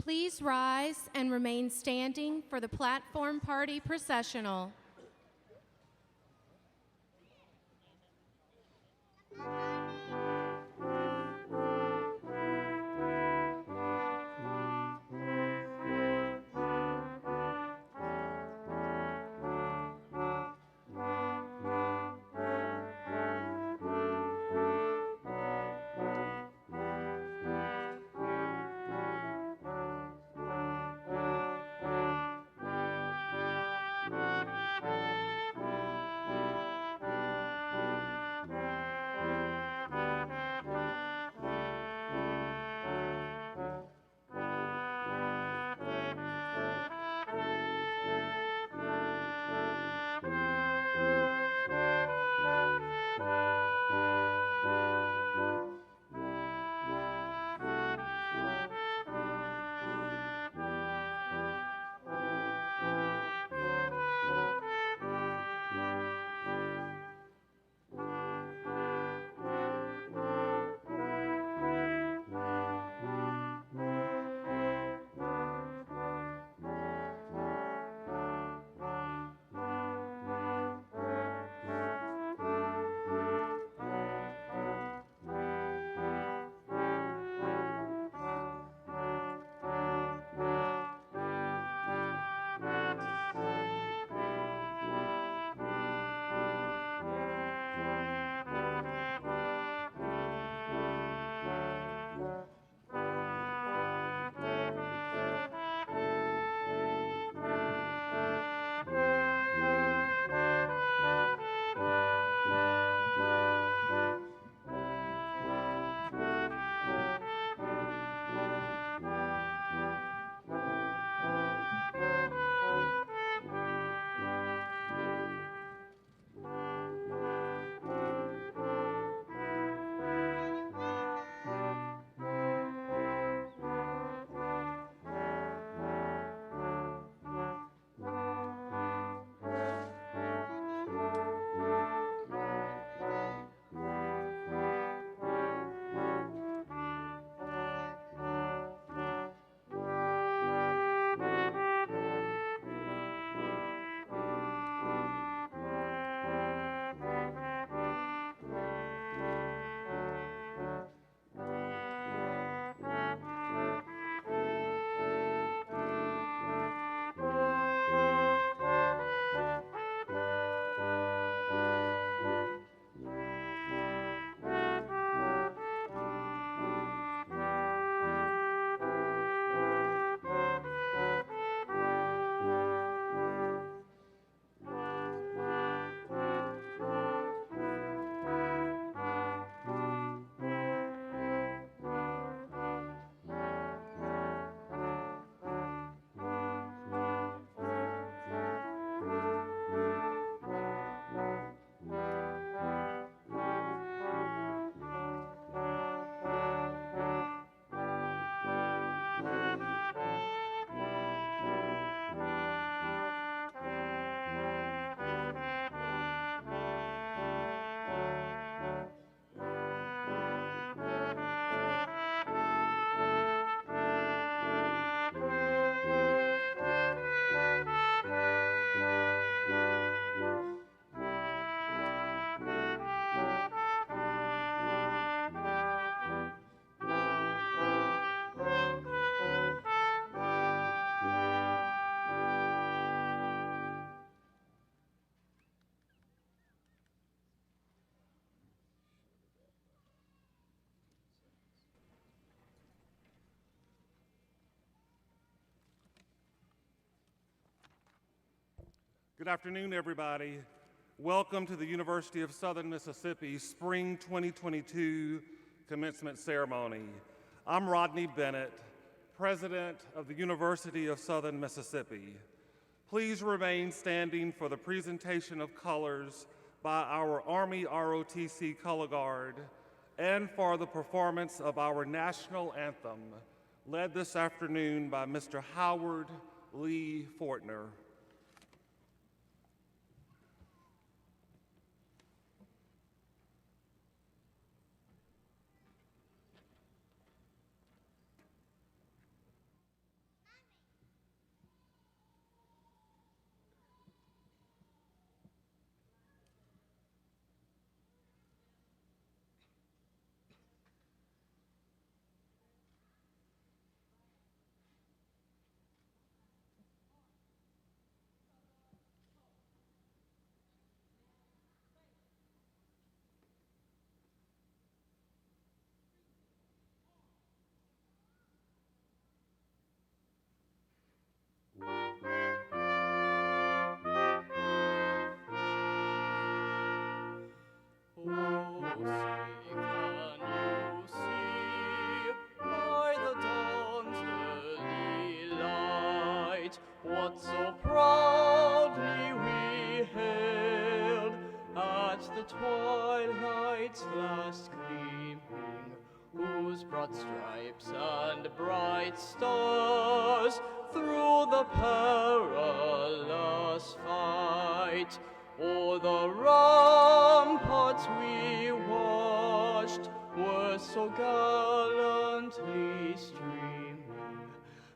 Please rise and remain standing for the platform party processional. Good afternoon, everybody. Welcome to the University of Southern Mississippi Spring 2022 Commencement Ceremony. I'm Rodney Bennett, President of the University of Southern Mississippi. Please remain standing for the presentation of colors by our Army ROTC Color Guard and for the performance of our national anthem, led this afternoon by Mr. Howard Lee Fortner. what so proudly we hailed at the twilight's last gleaming, whose broad stripes and bright stars through the perilous fight o'er the ramparts we watched were so gallantly streaming,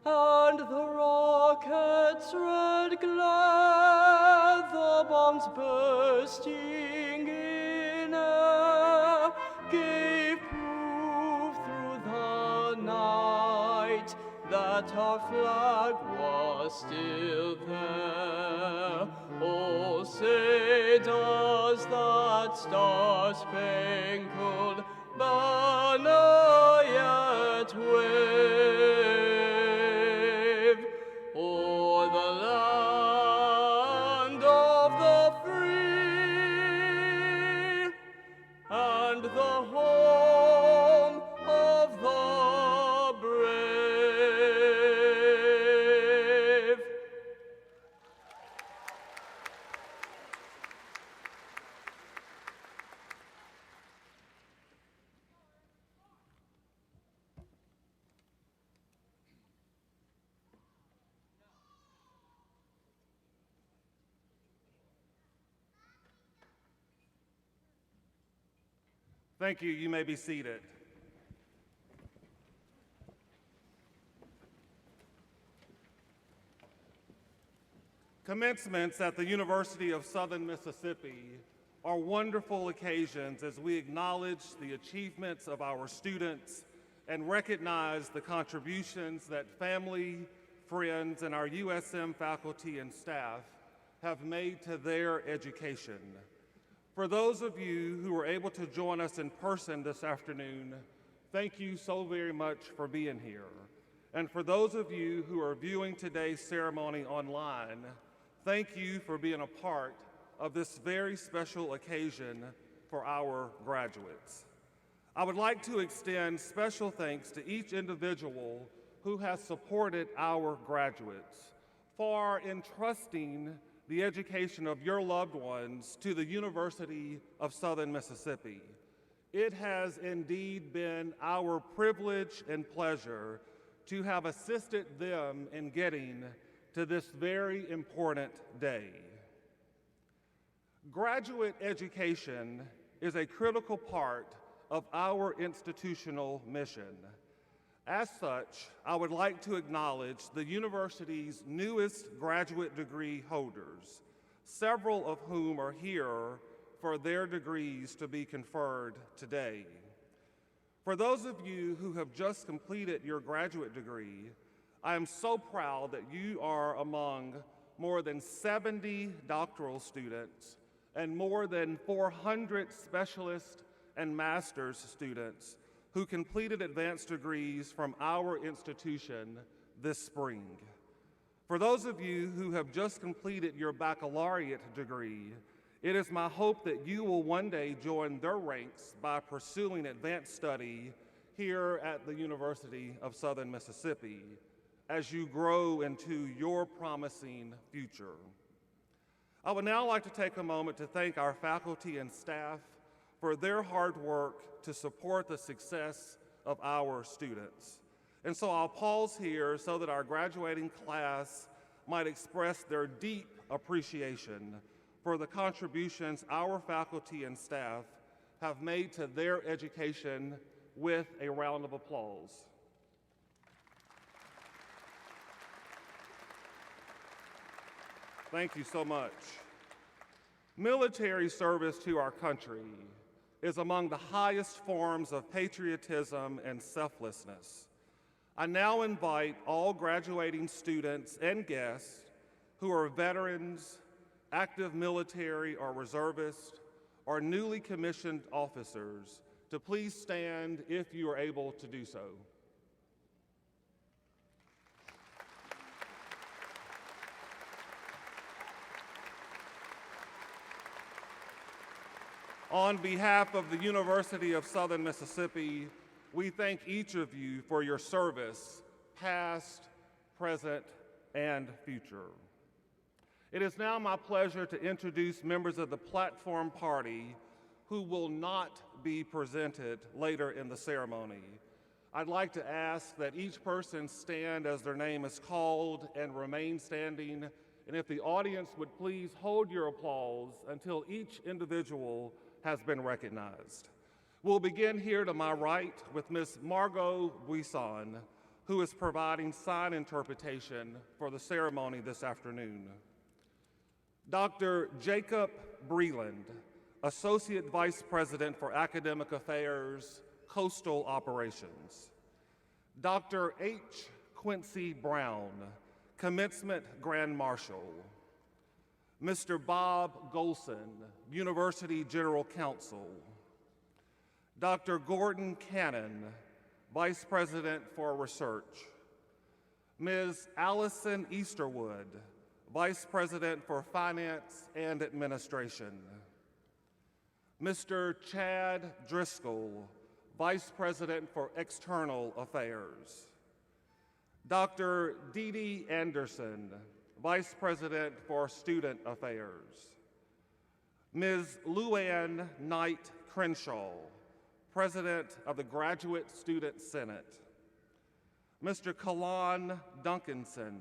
and the rocket's red glare, the bombs bursting in air, gave proof through the night that our flag was still there. Oh, say does that star-spangled banner yet wave o'er the land of the free and the home of the brave? Thank you. You may be seated. Commencements at the University of Southern Mississippi are wonderful occasions as we acknowledge the achievements of our students and recognize the contributions that family, friends, and our USM faculty and staff have made to their education. For those of you who were able to join us in person this afternoon, thank you so very much for being here. And for those of you who are viewing today's ceremony online, thank you for being a part of this very special occasion for our graduates. I would like to extend special thanks to each individual who has supported our graduates for entrusting the education of your loved ones to the University of Southern Mississippi. It has indeed been our privilege and pleasure to have assisted them in getting to this very important day. Graduate education is a critical part of our institutional mission. As such, I would like to acknowledge the university's newest graduate degree holders, several of whom are here for their degrees to be conferred today. For those of you who have just completed your graduate degree, I am so proud that you are among more than 70 doctoral students and more than 400 specialist and master's students who completed advanced degrees from our institution this spring. For those of you who have just completed your baccalaureate degree, it is my hope that you will one day join their ranks by pursuing advanced study here at the University of Southern Mississippi as you grow into your promising future. I would now like to take a moment to thank our faculty and staff for their hard work to support the success of our students. And so I'll pause here so that our graduating class might express their deep appreciation for the contributions our faculty and staff have made to their education with a round of applause. Thank you so much. Military service to our country is among the highest forms of patriotism and selflessness. I now invite all graduating students and guests who are veterans, active military or reservists, or newly commissioned officers to please stand if you are able to do so. On behalf of the University of Southern Mississippi, we thank each of you for your service, past, present, and future. It is now my pleasure to introduce members of the Platform Party who will not be presented later in the ceremony. I'd like to ask that each person stand as their name is called and remain standing, and if the audience would please hold your applause until each individual has been recognized. We'll begin here to my right with Ms. Margot Buisson, who is providing sign interpretation for the ceremony this afternoon. Dr. Jacob Breland, Associate Vice President for Academic Affairs, Coastal Operations. Dr. H. Quincy Brown, Commencement Grand Marshal. Mr. Bob Golson, University General Counsel. Dr. Gordon Cannon, Vice President for Research. Ms. Allison Easterwood, Vice President for Finance and Administration. Mr. Chad Driscoll, Vice President for External Affairs. Dr. Dee Dee Anderson, Vice President for Student Affairs. Ms. Luann Knight Crenshaw, President of the Graduate Student Senate. Mr. Kalan Duncanson,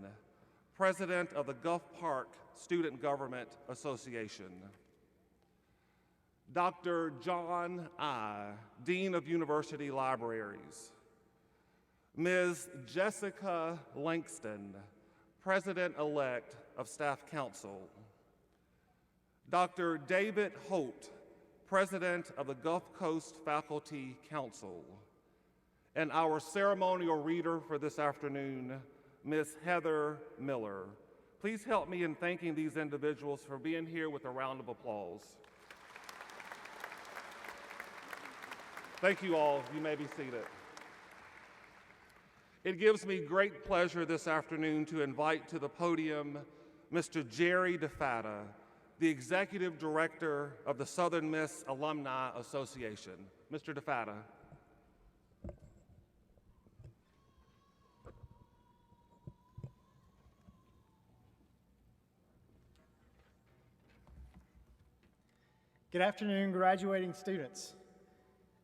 President of the Gulf Park Student Government Association. Dr. John I, Dean of University Libraries. Ms. Jessica Langston, President-elect of Staff Council. Dr. David Holt, President of the Gulf Coast Faculty Council. And our ceremonial reader for this afternoon, Ms. Heather Miller. Please help me in thanking these individuals for being here with a round of applause. Thank you all. You may be seated. It gives me great pleasure this afternoon to invite to the podium Mr. Jerry DeFatta, the Executive Director of the Southern Miss Alumni Association. Mr. DeFatta. Good afternoon, graduating students.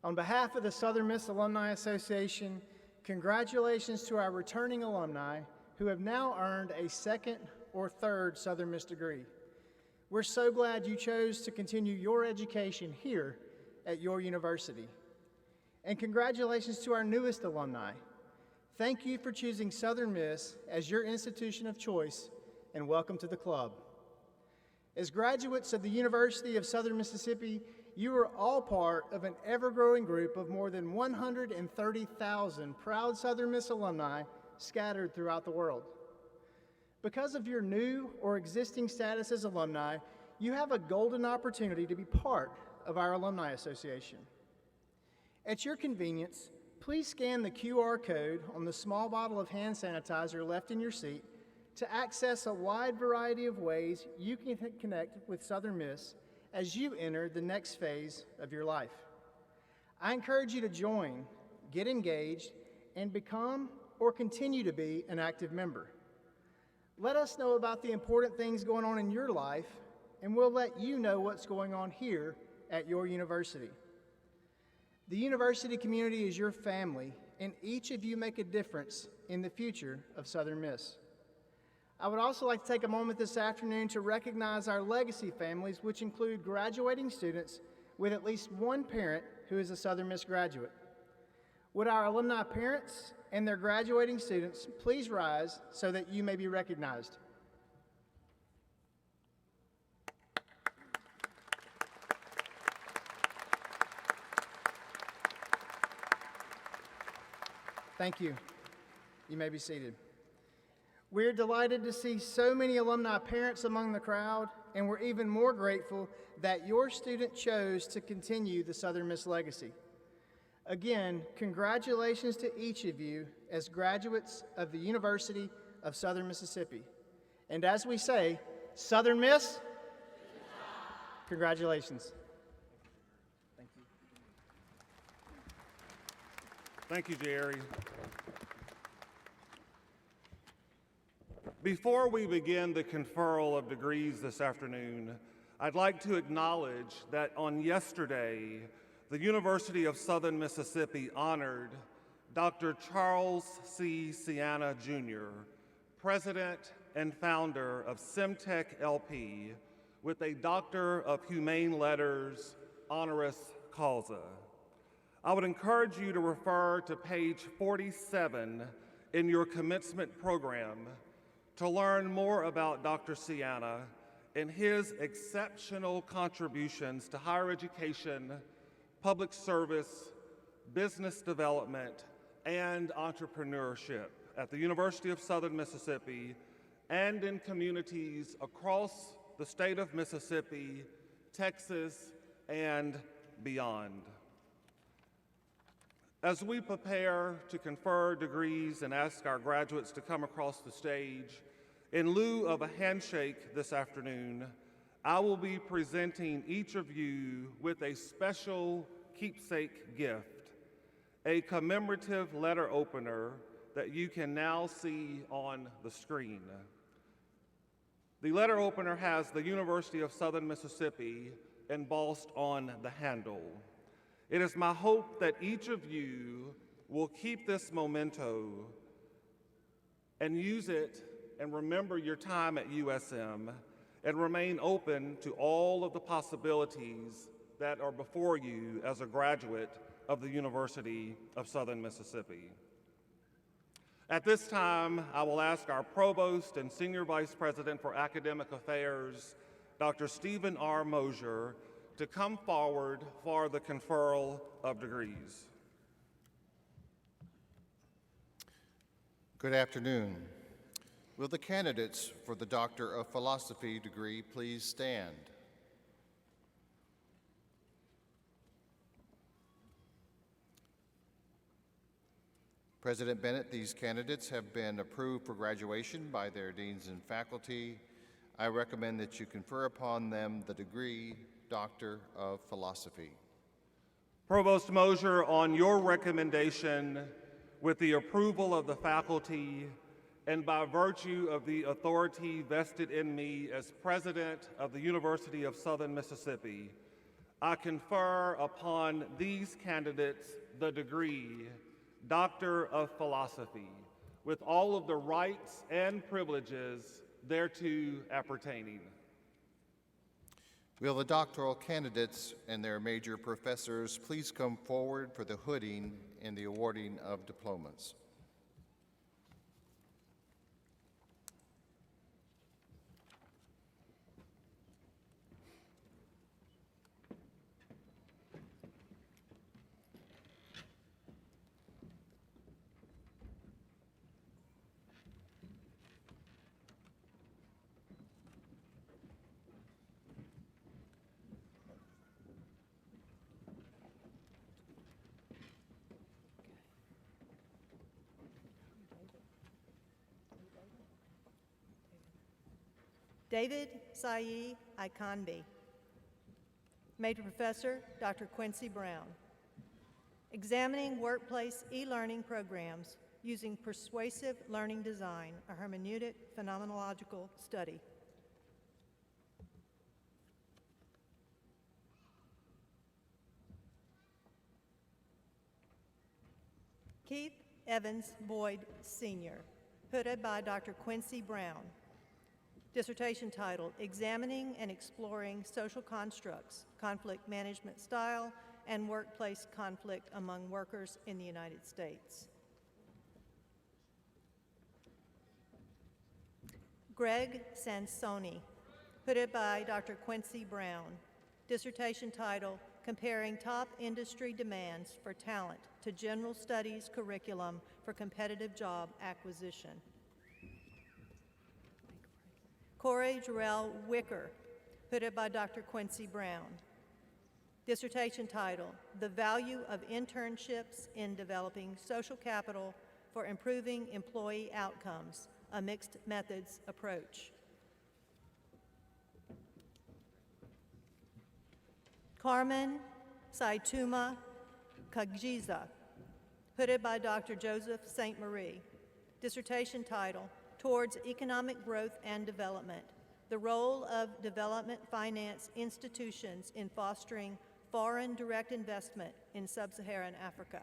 On behalf of the Southern Miss Alumni Association, congratulations to our returning alumni who have now earned a second or third Southern Miss degree. We're so glad you chose to continue your education here at your university. And congratulations to our newest alumni. Thank you for choosing Southern Miss as your institution of choice, and welcome to the club. As graduates of the University of Southern Mississippi, you are all part of an ever-growing group of more than 130,000 proud Southern Miss alumni scattered throughout the world. Because of your new or existing status as alumni, you have a golden opportunity to be part of our Alumni Association. At your convenience, please scan the QR code on the small bottle of hand sanitizer left in your seat to access a wide variety of ways you can connect with Southern Miss as you enter the next phase of your life. I encourage you to join, get engaged, and become or continue to be an active member. Let us know about the important things going on in your life, and we'll let you know what's going on here at your university. The university community is your family, and each of you make a difference in the future of Southern Miss. I would also like to take a moment this afternoon to recognize our legacy families, which include graduating students with at least one parent who is a Southern Miss graduate. Would our alumni parents and their graduating students please rise so that you may be recognized? Thank you. You may be seated. We're delighted to see so many alumni parents among the crowd, and we're even more grateful that your student chose to continue the Southern Miss legacy. Again, congratulations to each of you as graduates of the University of Southern Mississippi. And as we say, Southern Miss, congratulations. Thank you. Thank you, Jerry. Before we begin the conferral of degrees this afternoon, I'd like to acknowledge that on yesterday, the University of Southern Mississippi honored Dr. Charles C. Sienna, Jr., President and founder of Semtech LP, with a Doctor of Humane Letters honoris causa. I would encourage you to refer to page 47 in your commencement program to learn more about Dr. Sienna and his exceptional contributions to higher education, public service, business development, and entrepreneurship at the University of Southern Mississippi and in communities across the state of Mississippi, Texas, and beyond. As we prepare to confer degrees and ask our graduates to come across the stage, in lieu of a handshake this afternoon, I will be presenting each of you with a special keepsake gift, a commemorative letter opener that you can now see on the screen. The letter opener has the University of Southern Mississippi embossed on the handle. It is my hope that each of you will keep this memento and use it and remember your time at USM and remain open to all of the possibilities that are before you as a graduate of the University of Southern Mississippi. At this time, I will ask our Provost and Senior Vice President for Academic Affairs, Dr. Stephen R. Mosier, to come forward for the conferral of degrees. Good afternoon. Will the candidates for the Doctor of Philosophy degree please stand? President Bennett, these candidates have been approved for graduation by their deans and faculty. I recommend that you confer upon them the degree Doctor of Philosophy. Provost Mosier, on your recommendation, with the approval of the faculty, and by virtue of the authority vested in me as President of the University of Southern Mississippi, I confer upon these candidates the degree Doctor of Philosophy, with all of the rights and privileges thereto appertaining. Will the doctoral candidates and their major professors please come forward for the hooding and the awarding of diplomas? David Sayi Ikanbi. Major Professor, Dr. Quincy Brown. Examining workplace e-learning programs using persuasive learning design, a hermeneutic phenomenological study. Keith Evans Boyd, Sr., hooded by Dr. Quincy Brown. Dissertation title, Examining and Exploring Social Constructs, Conflict Management Style, and Workplace Conflict Among Workers in the United States. Greg Sansoni, hooded by Dr. Quincy Brown. Dissertation title, Comparing Top Industry Demands for Talent to General Studies Curriculum for Competitive Job Acquisition. Corey Jarrell Wicker, hooded by Dr. Quincy Brown. Dissertation title, The Value of Internships in Developing Social Capital for Improving Employee Outcomes, a Mixed Methods Approach. Carmen Saituma Kagiza, hooded by Dr. Joseph St. Marie. Dissertation title, towards economic growth and development, the role of development finance institutions in fostering foreign direct investment in sub-Saharan Africa.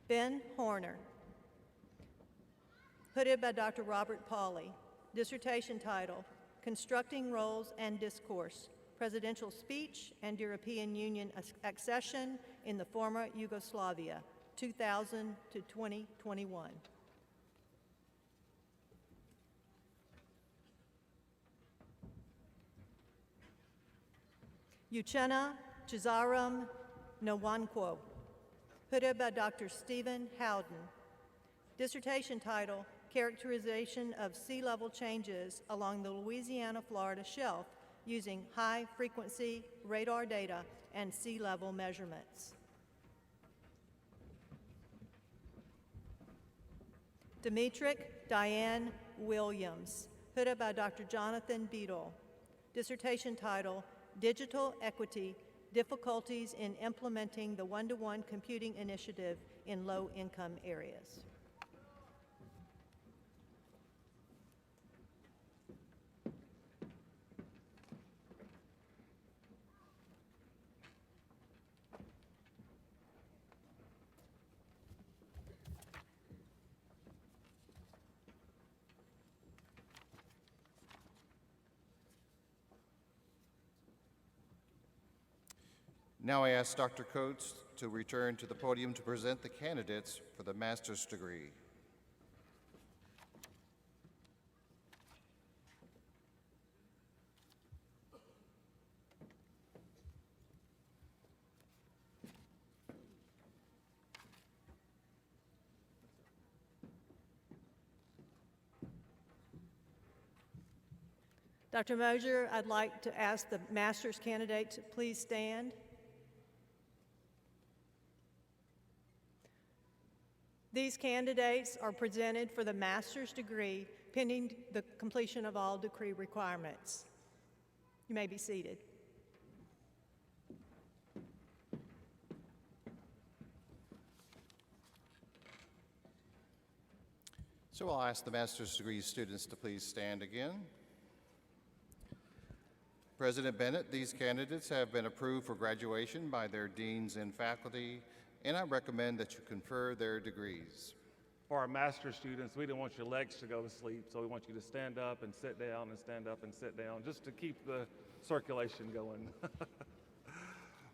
Ben Horner, hooded by Dr. Robert Pauley. Dissertation title, Constructing Roles and Discourse, Presidential Speech and European Union Accession in the Former Yugoslavia, 2000 to 2021. Uchenna Chizaram Nwankwo, hooded by Dr. Stephen Howden. Dissertation title, Characterization of Sea Level Changes along the Louisiana-Florida Shelf using high-frequency radar data and sea level measurements. Demetric Diane Williams, hooded by Dr. Jonathan Beadle. Dissertation title, Digital Equity, Difficulties in Implementing the One-to-One Computing Initiative in Low-Income Areas. Now I ask Dr. Coates to return to the podium to present the candidates for the master's degree. Dr. Mosier, I'd like to ask the master's candidate to please stand. These candidates are presented for the master's degree pending the completion of all degree requirements. You may be seated. So I'll ask the master's degree students to please stand again. President Bennett, these candidates have been approved for graduation by their deans and faculty, and I recommend that you confer their degrees. For our master's students, we didn't want your legs to go to sleep, so we want you to stand up and sit down and stand up and sit down, just to keep the circulation going.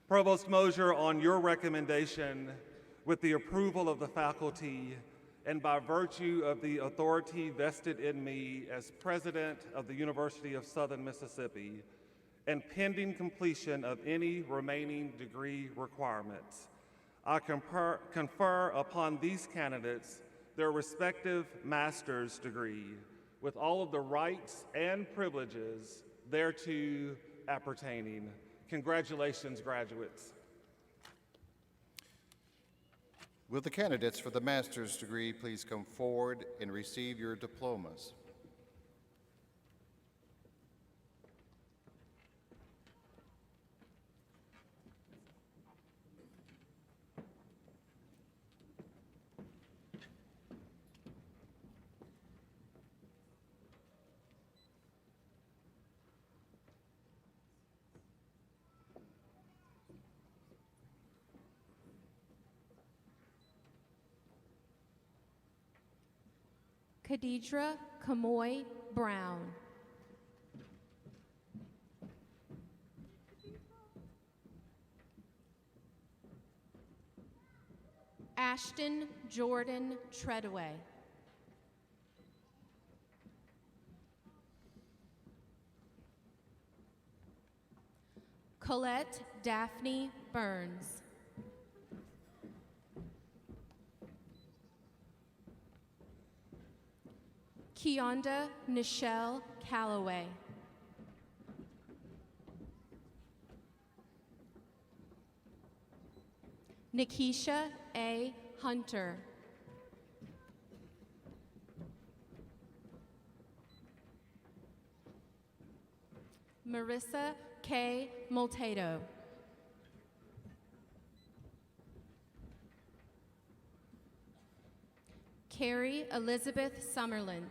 Provost Mosier, on your recommendation, with the approval of the faculty, and by virtue of the authority vested in me as president of the University of Southern Mississippi, and pending completion of any remaining degree requirements, I confer upon these candidates their respective master's degree with all of the rights and privileges thereto appertaining. Congratulations, graduates. Will the candidates for the master's degree please come forward and receive your diplomas? Khadidra Kamoy Brown. Ashton Jordan Treadaway. Colette Daphne Burns. Kionda Nichelle Calloway. Nikisha A. Hunter. Marissa K. Moltedo. Carrie Elizabeth Summerlin.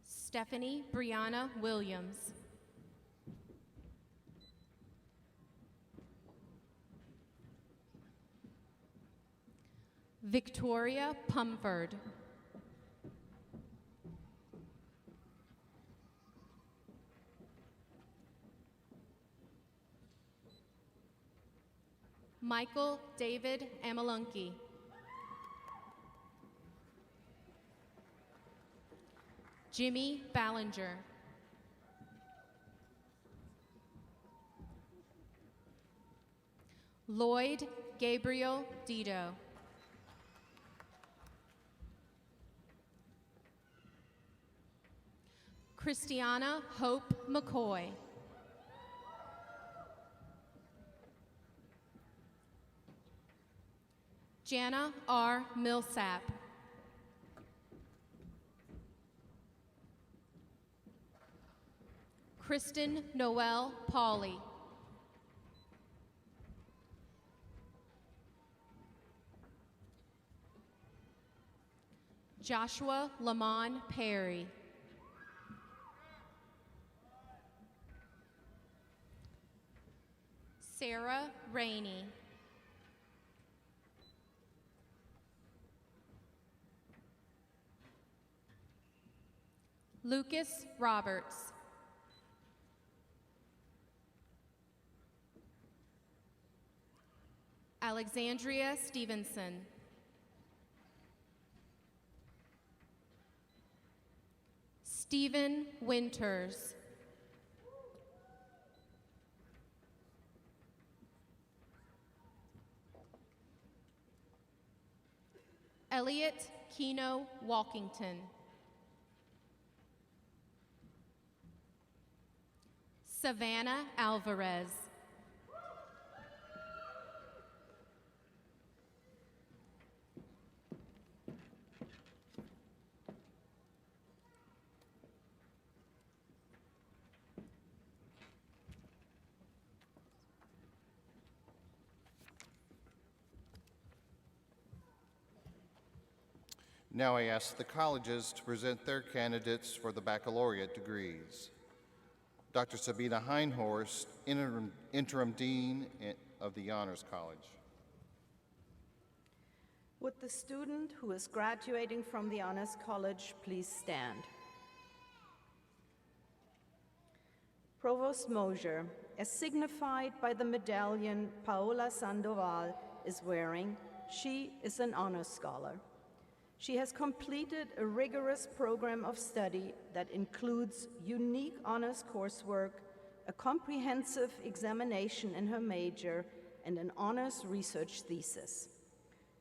Stephanie Brianna Williams. Victoria Pumford. Michael David Amalunki. Jimmy Ballinger. Lloyd Gabriel Dito. Christiana Hope McCoy. Jana R. Millsap. Kristen Noel Pauley. Joshua Lamont Perry. Sarah Rainey. Lucas Roberts. Alexandria Stevenson. Stephen Winters. Elliot Keno Walkington. Savannah Alvarez. Now I ask the colleges to present their candidates for the baccalaureate degrees. Dr. Sabina Heinhorst, Interim Dean of the Honors College. Would the student who is graduating from the Honors College please stand? Provost Mosier, as signified by the medallion Paola Sandoval is wearing, she is an honors scholar. She has completed a rigorous program of study that includes unique honors coursework, a comprehensive examination in her major, and an honors research thesis.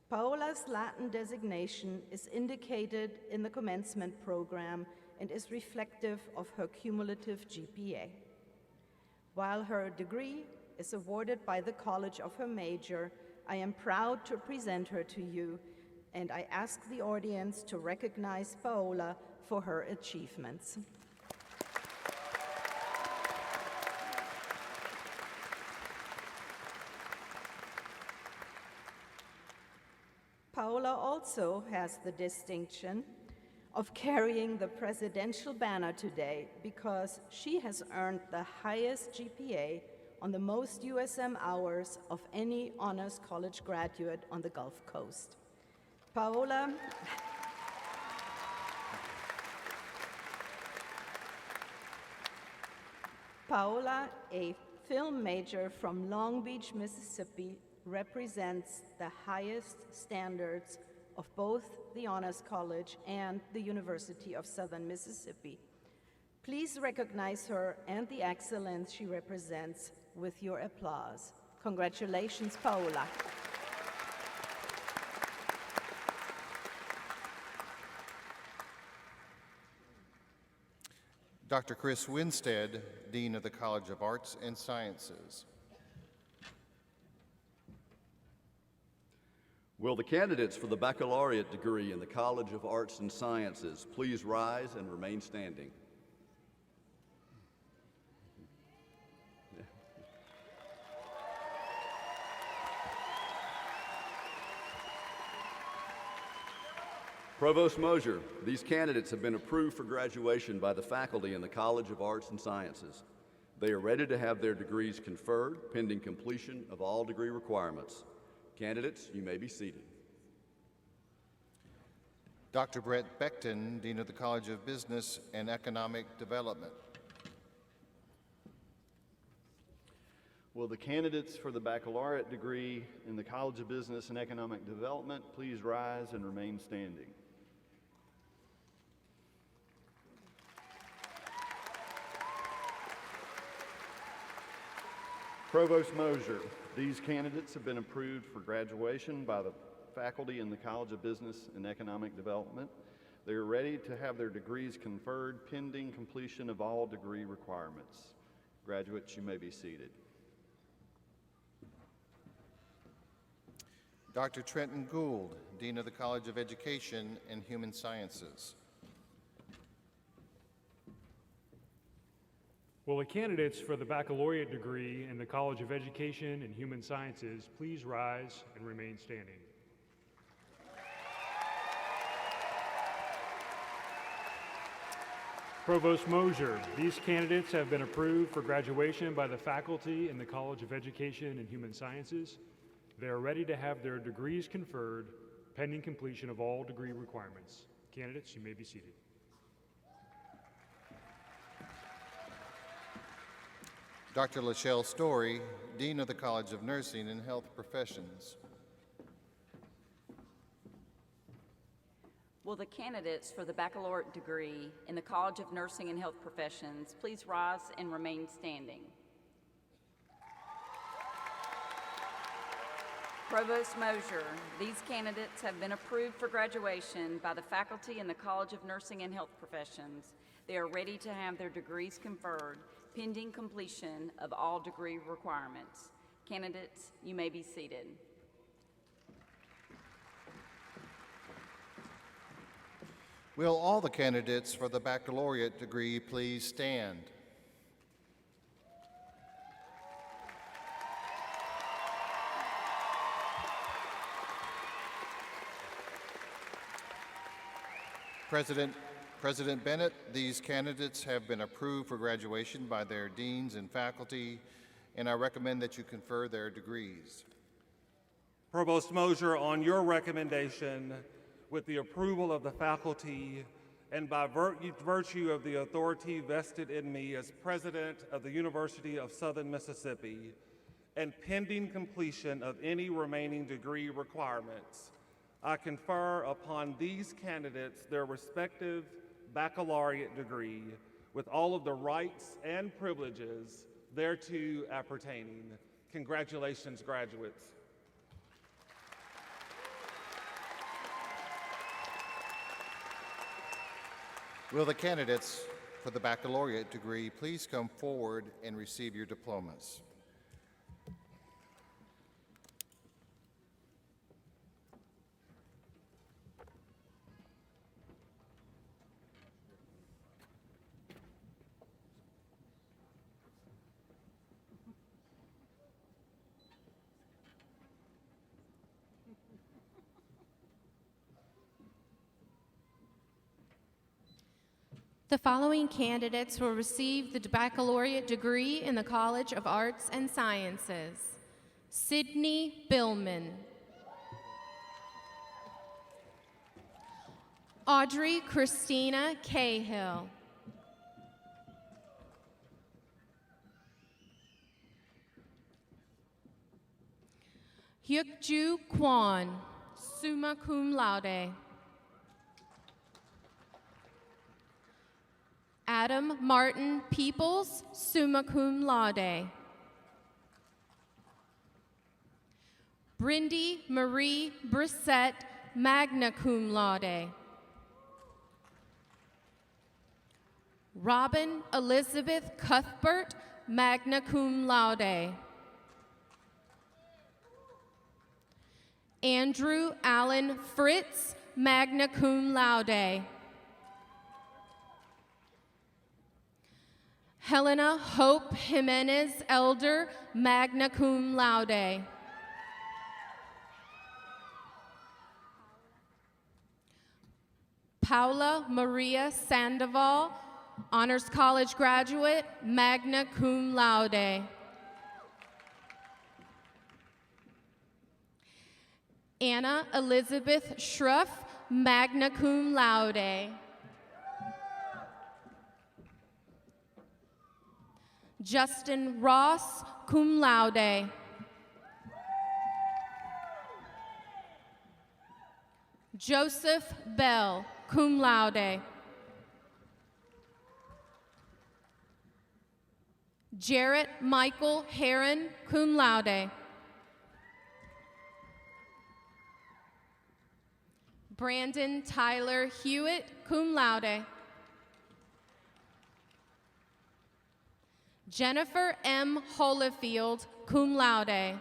Paola's Latin designation is indicated in the commencement program and is reflective of her cumulative GPA. While her degree is awarded by the college of her major, I am proud to present her to you, and I ask the audience to recognize Paola for her achievements. Paola also has the distinction of carrying the presidential banner today because she has earned the highest GPA on the most USM hours of any honors college graduate on the Gulf Coast. Paola a film major from Long Beach, Mississippi, represents the highest standards of both the Honors College and the University of Southern Mississippi. Please recognize her and the excellence she represents with your applause. Congratulations, Paola. Dr. Chris Winstead, Dean of the College of Arts and Sciences. Will the candidates for the baccalaureate degree in the College of Arts and Sciences please rise and remain standing? Provost Mosier, these candidates have been approved for graduation by the faculty in the College of Arts and Sciences. They are ready to have their degrees conferred pending completion of all degree requirements. Candidates, you may be seated. Dr. Brett Beckton, Dean of the College of Business and Economic Development. Will the candidates for the baccalaureate degree in the College of Business and Economic Development please rise and remain standing? Provost Mosier, these candidates have been approved for graduation by the faculty in the College of Business and Economic Development. They are ready to have their degrees conferred pending completion of all degree requirements. Graduates, you may be seated. Dr. Trenton Gould, Dean of the College of Education and Human Sciences. Will the candidates for the baccalaureate degree in the College of Education and Human Sciences please rise and remain standing? Provost Mosier, these candidates have been approved for graduation by the faculty in the College of Education and Human Sciences. They are ready to have their degrees conferred pending completion of all degree requirements. Candidates, you may be seated. Dr. Lachelle Story, Dean of the College of Nursing and Health Professions. Will the candidates for the baccalaureate degree in the College of Nursing and Health Professions please rise and remain standing? Provost Mosier, these candidates have been approved for graduation by the faculty in the College of Nursing and Health Professions. They are ready to have their degrees conferred pending completion of all degree requirements. Candidates, you may be seated. Will all the candidates for the baccalaureate degree please stand? President Bennett, these candidates have been approved for graduation by their deans and faculty, and I recommend that you confer their degrees. Provost Mosier, on your recommendation, with the approval of the faculty, and by virtue of the authority vested in me as president of the University of Southern Mississippi, and pending completion of any remaining degree requirements, I confer upon these candidates their respective baccalaureate degree with all of the rights and privileges thereto appertaining. Congratulations, graduates. Will the candidates for the baccalaureate degree please come forward and receive your diplomas? The following candidates will receive the baccalaureate degree in the College of Arts and Sciences. Sydney Billman. Audrey Christina Cahill. Hyukju Kwon, summa cum laude. Adam Martin Peoples, summa cum laude. Brindy Marie Brissette, magna cum laude. Robin Elizabeth Cuthbert, magna cum laude. Andrew Allen Fritz, magna cum laude. Helena Hope Jimenez Elder, magna cum laude. Paula Maria Sandoval, Honors College graduate, magna cum laude. Anna Elizabeth Schruff, magna cum laude. Justin Ross, cum laude. Joseph Bell, cum laude. Jarrett Michael Heron, cum laude. Brandon Tyler Hewitt, cum laude. Jennifer M. Holyfield, cum laude.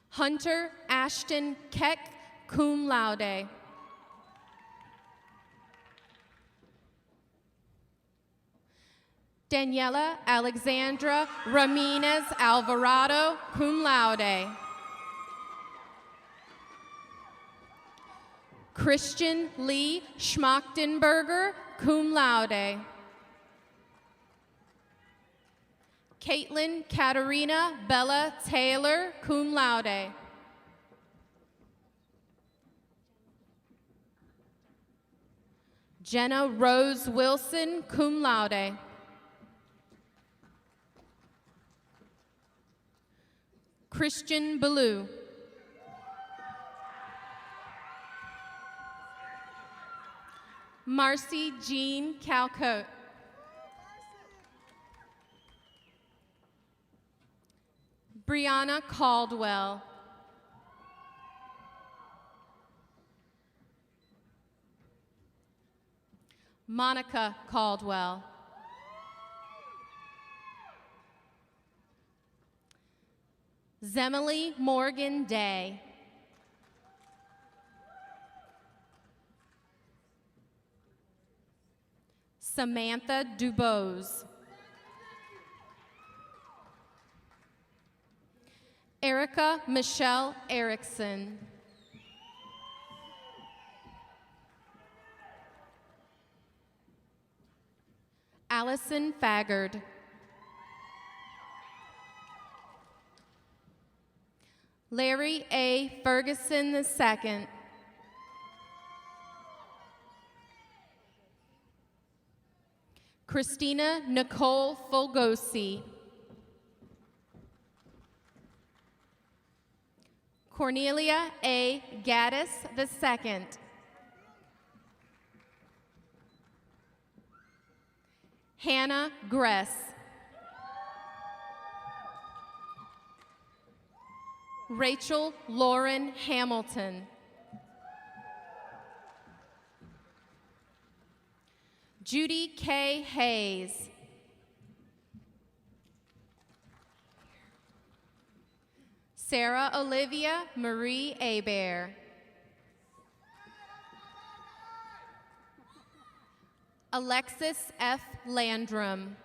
Hunter Ashton Keck, cum laude. Daniela Alexandra Ramirez Alvarado, cum laude. Christian Lee Schmachtenberger, cum laude. Caitlin Katarina Bella Taylor, cum laude. Jenna Rose Wilson, cum laude. Christian Ballou. Marcy Jean Calcote. Brianna Caldwell. Monica Caldwell. Zemily Morgan Day. Samantha Dubose. Erica Michelle Erickson. Allison Faggard. Larry A. Ferguson II. Christina Nicole Fulgosi. Cornelia A. Gaddis II. Hannah Gress. Rachel Lauren Hamilton. Judy K. Hayes. Sarah Olivia Marie Hebert. Alexis F. Landrum.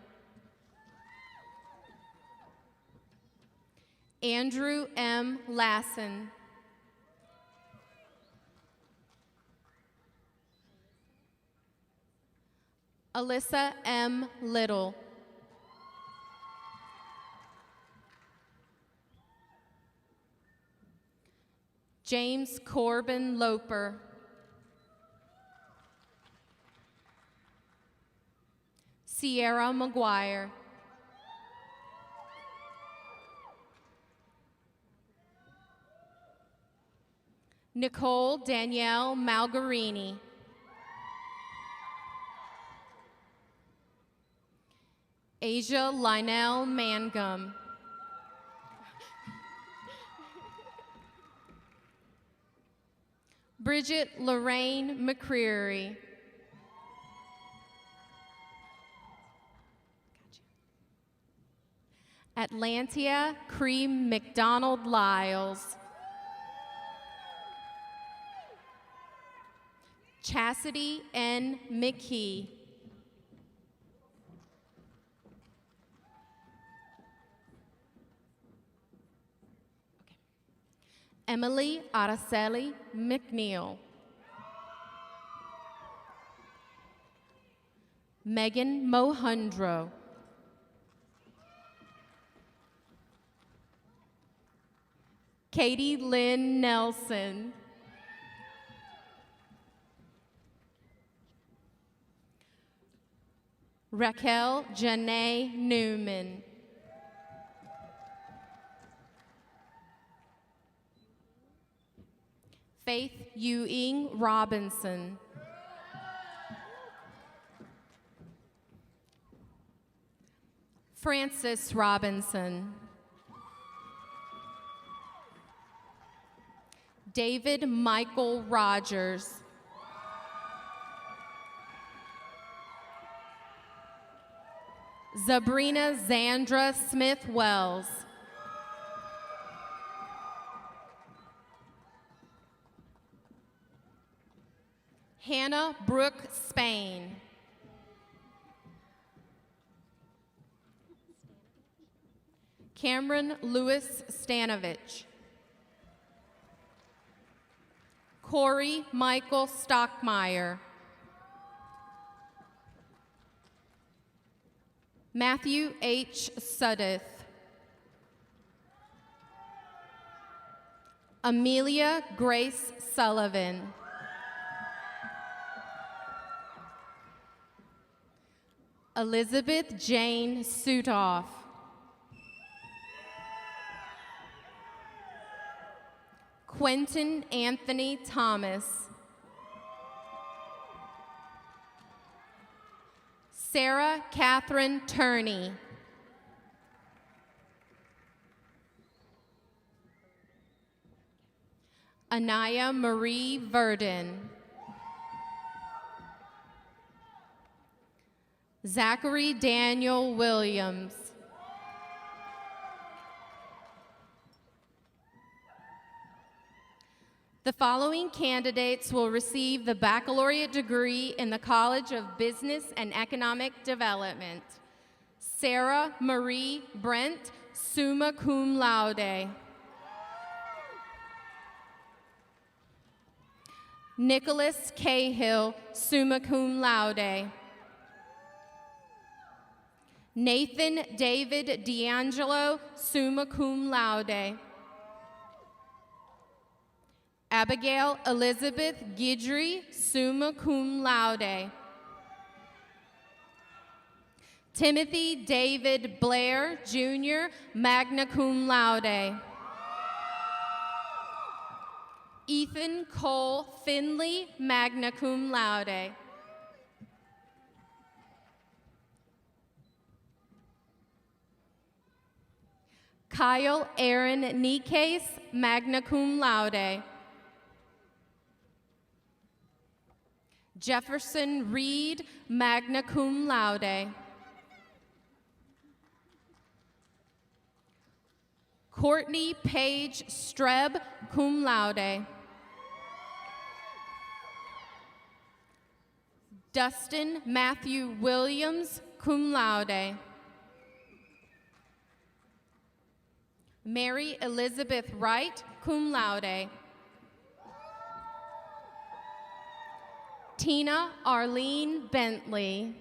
Andrew M. Lassen. Alyssa M. Little. James Corbin Loper. Sierra McGuire. Nicole Danielle Malgarini. Asia Lionel Mangum. Bridget Lorraine McCreary. Atlantia Cream McDonald Lyles. Chastity N. McKee. Emily Araceli McNeil. Megan Mohundro. Katie Lynn Nelson. Raquel Janae Newman. Faith Ewing Robinson. Francis Robinson. David Michael Rogers. Sabrina Zandra Smith-Wells. Hannah Brooke Spain. Cameron Lewis Stanovich. Corey Michael Stockmeyer. Matthew H. Suddeth. Amelia Grace Sullivan. Elizabeth Jane Sutoff. Quentin Anthony Thomas. Sarah Catherine Turney. Anaya Marie Verdon. Zachary Daniel Williams. The following candidates will receive the baccalaureate degree in the College of Business and Economic Development. Sarah Marie Brent, summa cum laude. Nicholas Cahill, summa cum laude. Nathan David D'Angelo, summa cum laude. Abigail Elizabeth Guidry, summa cum laude. Timothy David Blair, Jr., magna cum laude. Ethan Cole Finley, magna cum laude. Kyle Aaron Nikes, magna cum laude. Jefferson Reed, magna cum laude. Courtney Page Streb, cum laude. Dustin Matthew Williams, cum laude. Mary Elizabeth Wright, cum laude. Tina Arlene Bentley.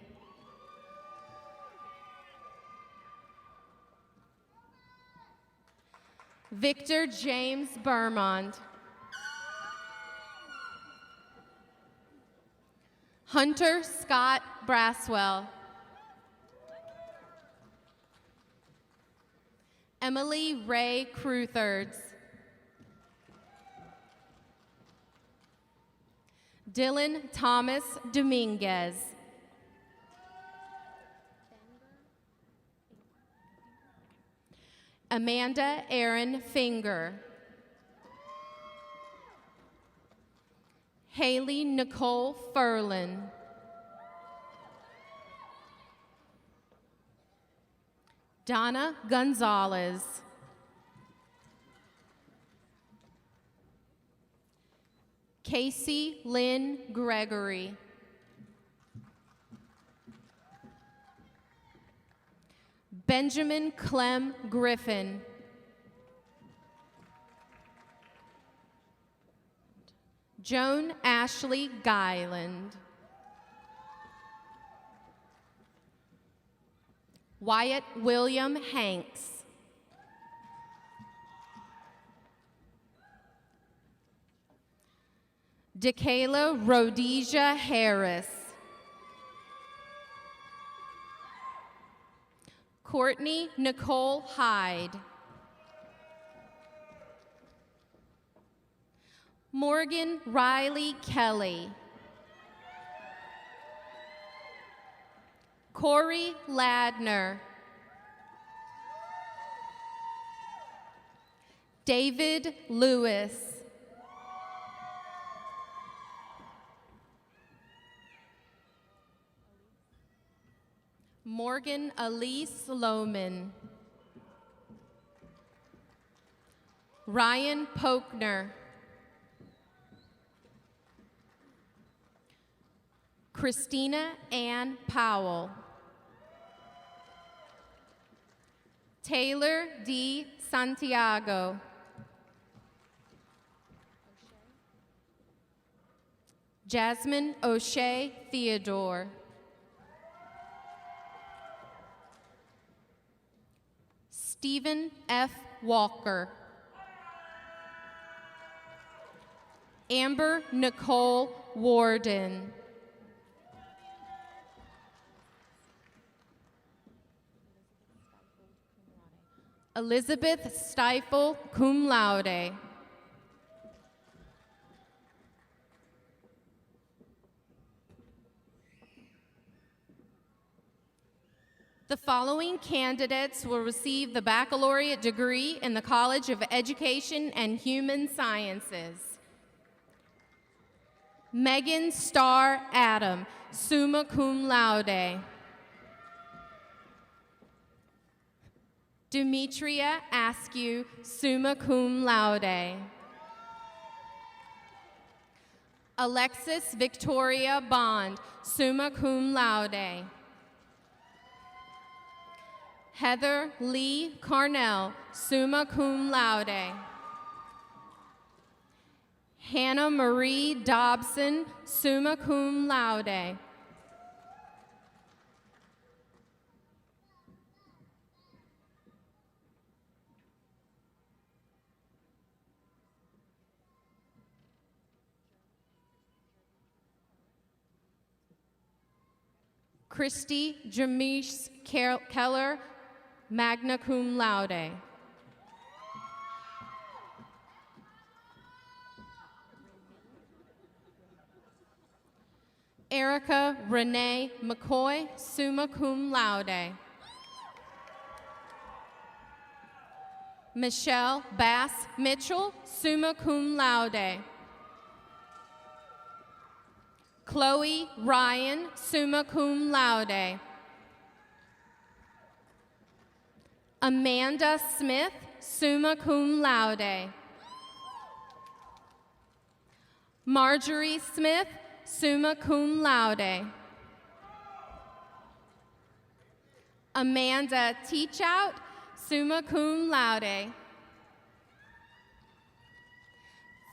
Victor James Bermond. Hunter Scott Braswell. Emily Ray Cruthards. Dylan Thomas Dominguez. Amanda Erin Finger. Haley Nicole Furlan. Donna Gonzalez. Casey Lynn Gregory. Benjamin Clem Griffin. Joan Ashley Guyland. Wyatt William Hanks. DeKayla Rhodesia Harris. Courtney Nicole Hyde. Morgan Riley Kelly. Corey Ladner. David Lewis. Morgan Elise Lohman. Ryan Pokner. Christina Ann Powell. Taylor D. Santiago. Jasmine O'Shea Theodore. Stephen F. Walker. Amber Nicole Warden. Elizabeth Stifle, cum laude. The following candidates will receive the baccalaureate degree in the College of Education and Human Sciences. Megan Starr Adam, summa cum laude. Demetria Askew, summa cum laude. Alexis Victoria Bond, summa cum laude. Heather Lee Carnell, summa cum laude. Hannah Marie Dobson, summa cum laude. Christy Jamesh Keller, magna cum laude. Erica Renee McCoy, summa cum laude. Michelle Bass Mitchell, summa cum laude. Chloe Ryan, summa cum laude. Amanda Smith, summa cum laude. Marjorie Smith, summa cum laude. Amanda Teachout, summa cum laude.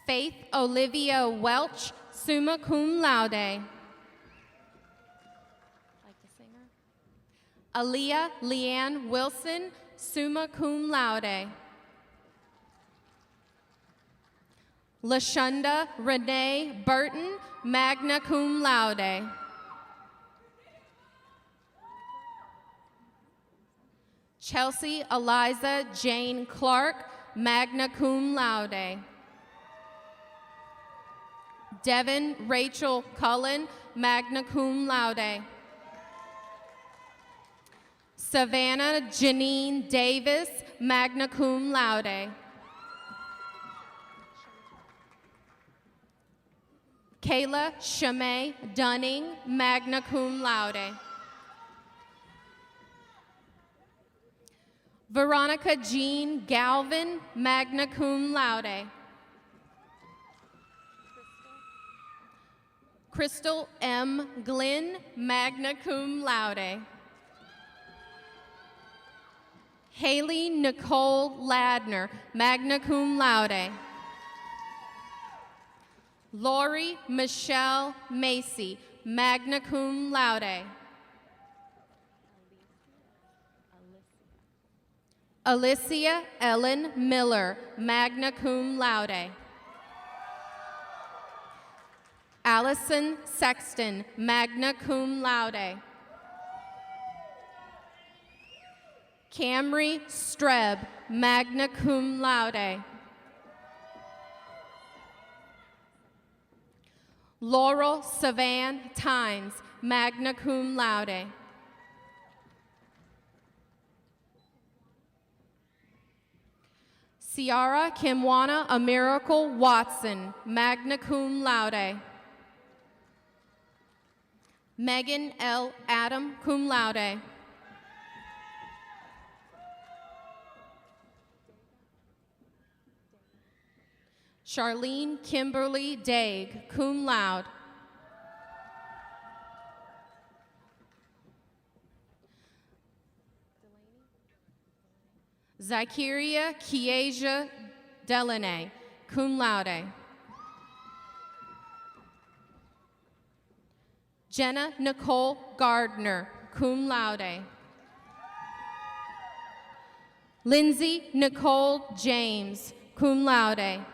Faith Olivia Welch, summa cum laude. Like to sing her? Aaliyah Leanne Wilson, summa cum laude. LaShunda Renee Burton, magna cum laude. Chelsea Eliza Jane Clark, magna cum laude. Devin Rachel Cullen, magna cum laude. Savannah Janine Davis, magna cum laude. Kayla Shamay Dunning, magna cum laude. Veronica Jean Galvin, magna cum laude. Crystal M. Glenn, magna cum laude. Haley Nicole Ladner, magna cum laude. Lori Michelle Macy, magna cum laude. Alicia Ellen Miller, magna cum laude. Allison Sexton, magna cum laude. Camry Streb, magna cum laude. Laurel Savan Tynes, magna cum laude. Ciara Kimwana A Miracle Watson, magna cum laude. Megan L. Adam, cum laude. Charlene Kimberly Daig, cum laude. Zykeria Kiesia Delaney, cum laude. Jenna Nicole Gardner, cum laude. Lindsay Nicole James, cum laude.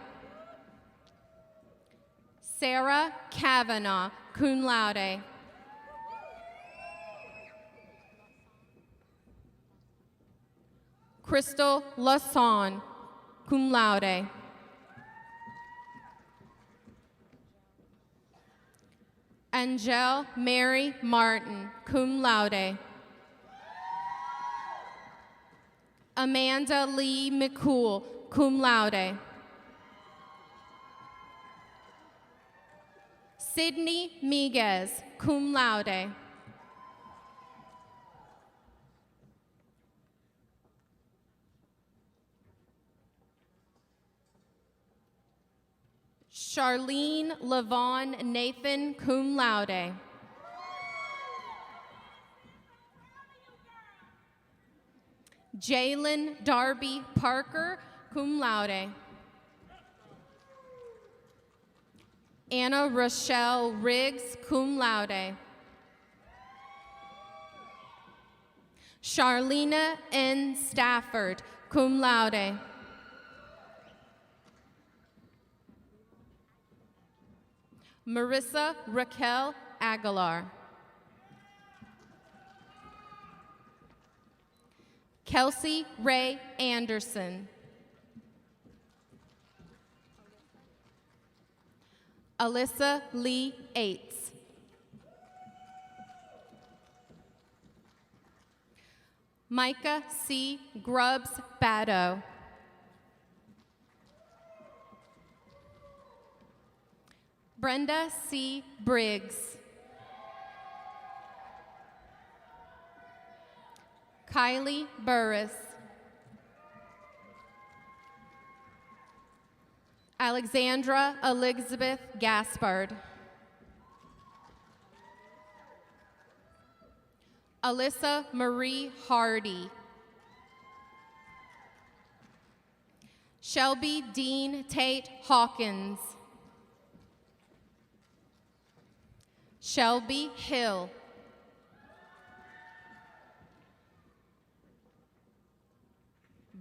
Sarah Kavanaugh, cum laude. Crystal Lasson, cum laude. Angel Mary Martin, cum laude. Amanda Lee McCool, cum laude. Sydney Miguez, cum laude. Charlene Lavon Nathan, cum laude. Jalen Darby Parker, cum laude. Anna Rochelle Riggs, cum laude. Charlena N. Stafford, cum laude. Marissa Raquel Aguilar. Kelsey Ray Anderson. Alyssa Lee Aites. Micah C. Grubbs Baddow. Brenda C. Briggs. Kylie Burris. Alexandra Elizabeth Gaspard. Alyssa Marie Hardy. Shelby Dean Tate Hawkins. Shelby Hill.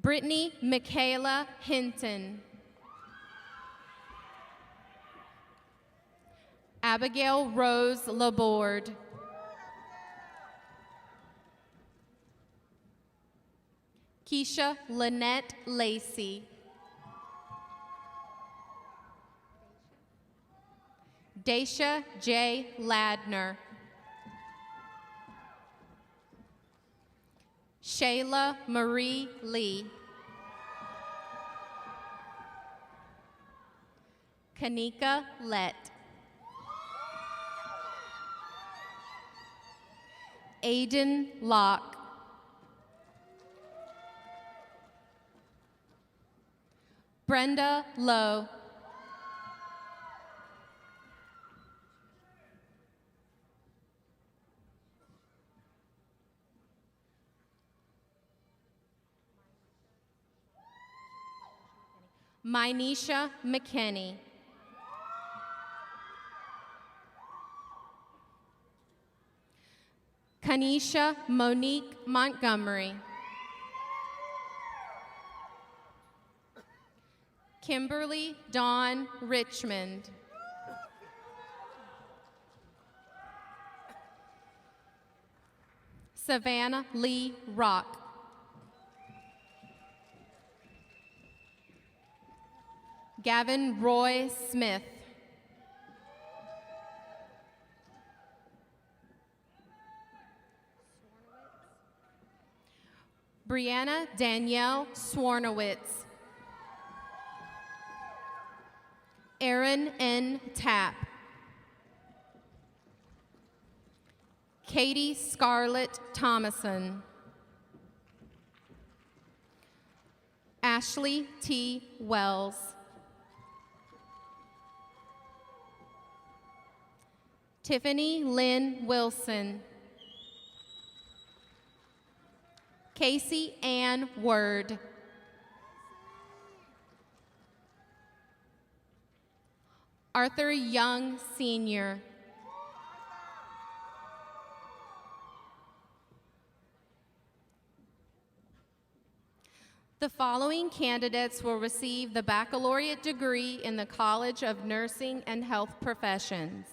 Brittany Michaela Hinton. Abigail Rose Laborde. Keisha Lynette Lacey. Daisha J. Ladner. Shayla Marie Lee. Kanika Lett. Aiden Locke. Brenda Lowe. Mynisha McKinney. Kanisha Monique Montgomery. Kimberly Dawn Richmond. Savannah Lee Rock. Gavin Roy Smith. Brianna Danielle Swarnowitz. Aaron N. Tapp. Katie Scarlett Thomason. Ashley T. Wells. Tiffany Lynn Wilson. Casey Ann Word. Arthur Young Sr. The following candidates will receive the baccalaureate degree in the College of Nursing and Health Professions.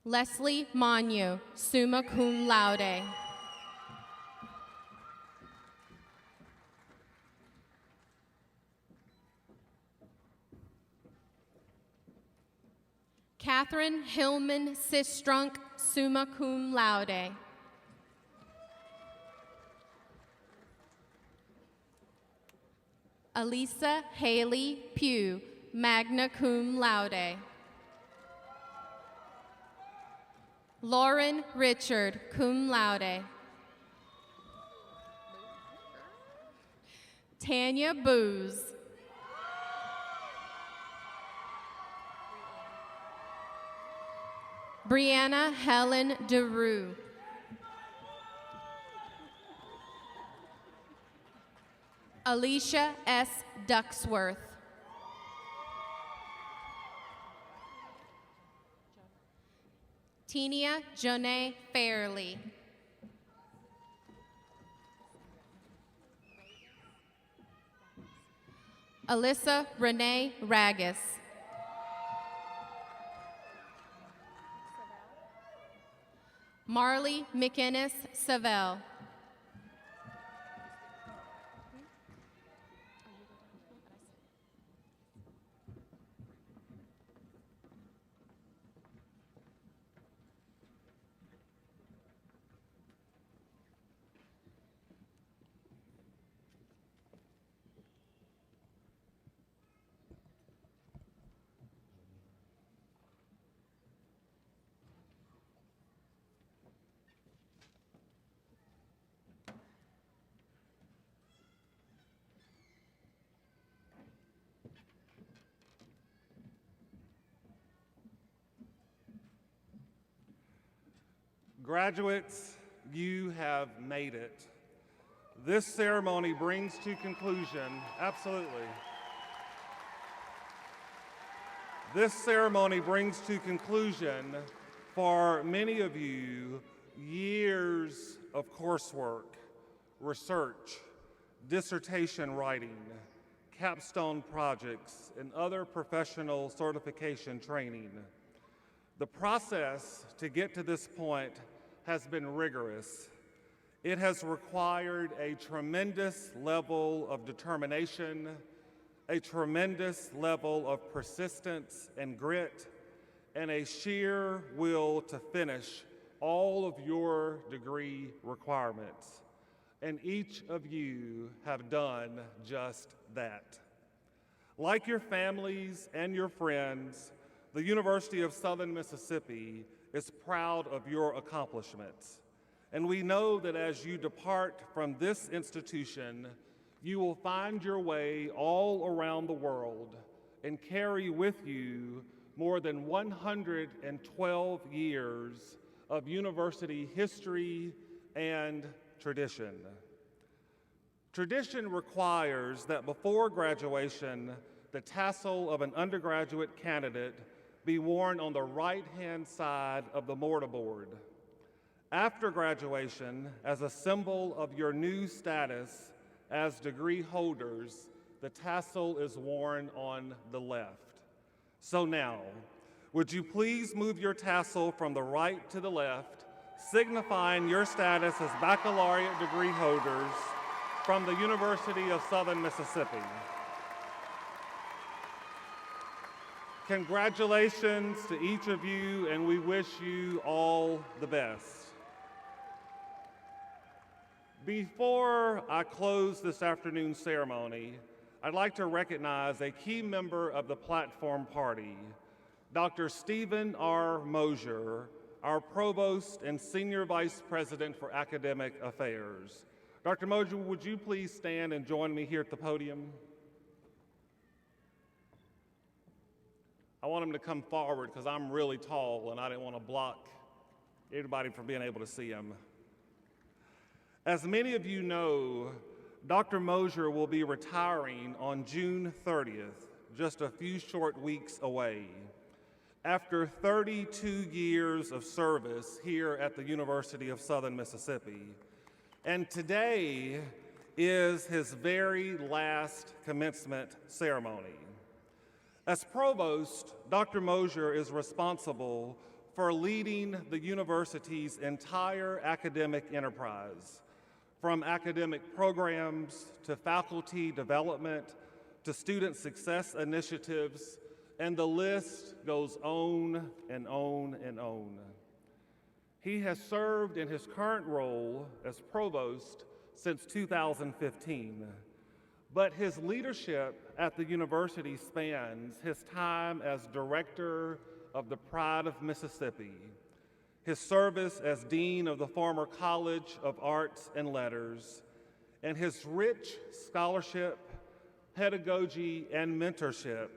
Leslie Monyo, summa cum laude. Catherine Hillman Sistrunk, summa cum laude. Elisa Haley Pugh, magna cum laude. Lauren Richard, cum laude. Tanya Booz. Brianna Helen DeRue. Alicia S. Ducksworth. Tenia Jonay Fairley. Alyssa Renee Ragus. Marley McInnes Savell. Graduates, you have made it. This ceremony brings to conclusion, absolutely. This ceremony brings to conclusion, for many of you, years of coursework, research, dissertation writing, capstone projects, and other professional certification training. The process to get to this point has been rigorous. It has required a tremendous level of determination, a tremendous level of persistence and grit, and a sheer will to finish all of your degree requirements. And each of you have done just that. Like your families and your friends, the University of Southern Mississippi is proud of your accomplishments. And we know that as you depart from this institution, you will find your way all around the world and carry with you more than 112 years of university history and tradition. Tradition requires that before graduation, the tassel of an undergraduate candidate be worn on the right-hand side of the mortarboard. After graduation, as a symbol of your new status as degree holders, the tassel is worn on the left. So now, would you please move your tassel from the right to the left, signifying your status as baccalaureate degree holders from the University of Southern Mississippi. Congratulations to each of you, and we wish you all the best. Before I close this afternoon's ceremony, I'd like to recognize a key member of the platform party, Dr. Stephen R. Mosier, our Provost and Senior Vice President for Academic Affairs. Dr. Mosier, would you please stand and join me here at the podium? I want him to come forward because I'm really tall and I didn't want to block everybody from being able to see him. As many of you know, Dr. Mosier will be retiring on June 30th, just a few short weeks away, after 32 years of service here at the University of Southern Mississippi. And today is his very last commencement ceremony. As provost, Dr. Mosier is responsible for leading the university's entire academic enterprise, from academic programs to faculty development to student success initiatives, and the list goes on and on and on. He has served in his current role as provost since 2015. But his leadership at the university spans his time as director of the Pride of Mississippi, his service as dean of the former College of Arts and Letters, and his rich scholarship, pedagogy, and mentorship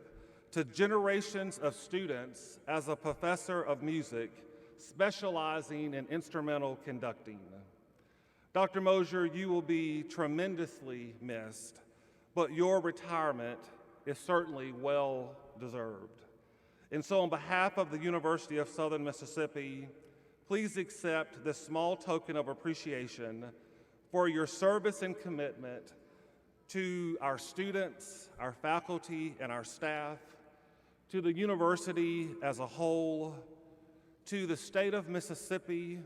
to generations of students as a professor of music specializing in instrumental conducting. Dr. Mosier, you will be tremendously missed, but your retirement is certainly well deserved. And so on behalf of the University of Southern Mississippi, please accept this small token of appreciation for your service and commitment to our students, our faculty, and our staff, to the university as a whole, to the state of Mississippi,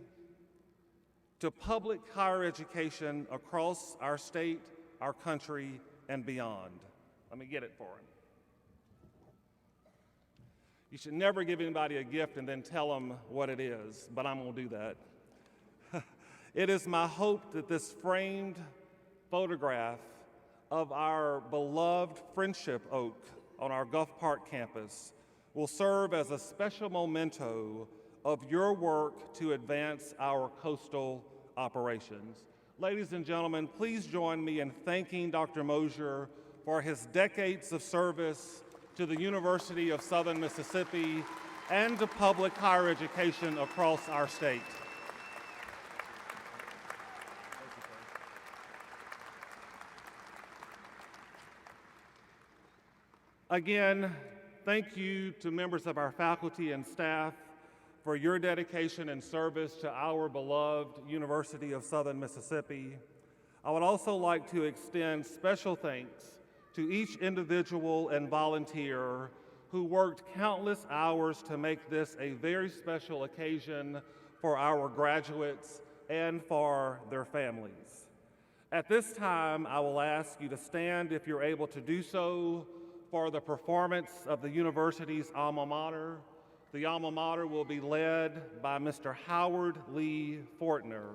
to public higher education across our state, our country, and beyond. Let me get it for him. You should never give anybody a gift and then tell them what it is, but I'm going to do that. It is my hope that this framed photograph of our beloved Friendship Oak on our Gulf Park campus will serve as a special memento of your work to advance our coastal operations. Ladies and gentlemen, please join me in thanking Dr. Mosier for his decades of service to the University of Southern Mississippi and to public higher education across our state. Again, thank you to members of our faculty and staff for your dedication and service to our beloved University of Southern Mississippi. I would also like to extend special thanks to each individual and volunteer who worked countless hours to make this a very special occasion for our graduates and for their families. At this time, I will ask you to stand if you're able to do so for the performance of the university's alma mater. The alma mater will be led by Mr. Howard Lee Fortner.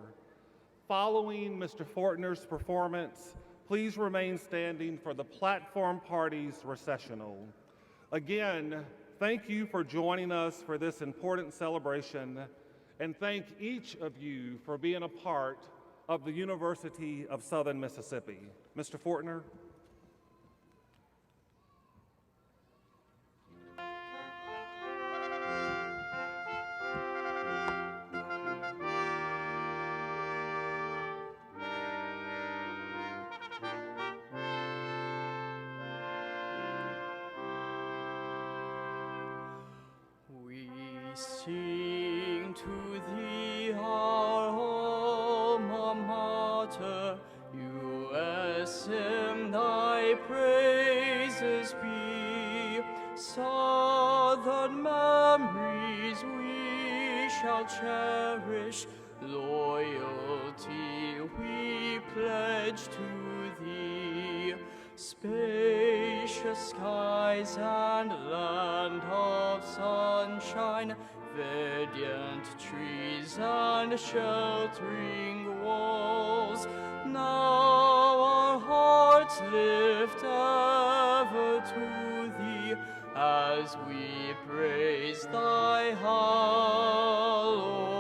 Following Mr. Fortner's performance, please remain standing for the platform party's recessional. Again, thank you for joining us for this important celebration, and thank each of you for being a part of the University of Southern Mississippi. Mr. Fortner. Sing to thee our alma mater, USM, thy praises be. Southern memories we shall cherish, loyalty we pledge to thee. Spacious skies and land of sunshine, verdant trees and sheltering walls, now our hearts lift ever to thee as we praise thy hallowed